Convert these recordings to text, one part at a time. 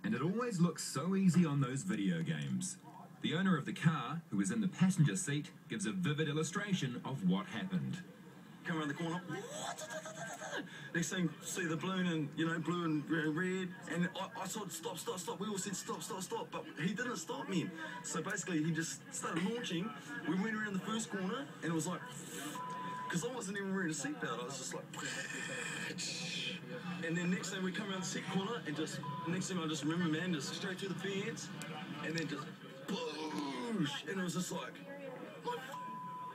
And it always looks so easy on those video games. The owner of the car, who was in the passenger seat, gives a vivid illustration of what happened. Come around the corner. Next thing, see the balloon and, you know, blue and red. And I said, stop. We all said, stop. But he didn't stop me. So basically, he just started launching. We went around the first corner and it was like, because I wasn't even wearing a seatbelt. I was just like, and then next thing we come around the second corner and just, next thing I just remember, man, just straight through the fence and then just, boosh. And it was just like, my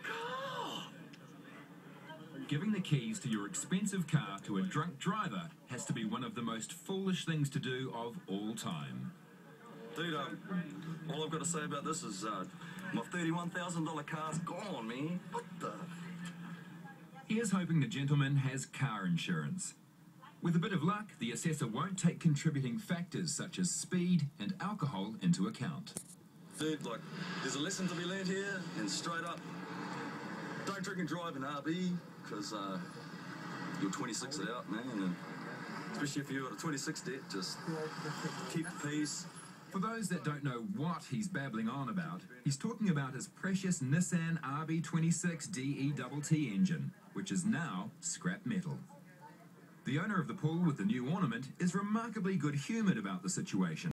car. Giving the keys to your expensive car to a drunk driver has to be one of the most foolish things to do of all time. Dude, all I've got to say about this is my $31,000 car's gone, man. What the? Here's hoping the gentleman has car insurance. With a bit of luck, the assessor won't take contributing factors such as speed and alcohol into account. Dude, like, there's a lesson to be learned here, and straight up, don't drink and drive in RB, because you'll 26 it out, man, and especially if you've got a 26 debt, just keep the peace. For those that don't know what he's babbling on about, he's talking about his precious Nissan RB26 DETT engine, which is now scrap metal. The owner of the pool with the new ornament is remarkably good-humoured about the situation.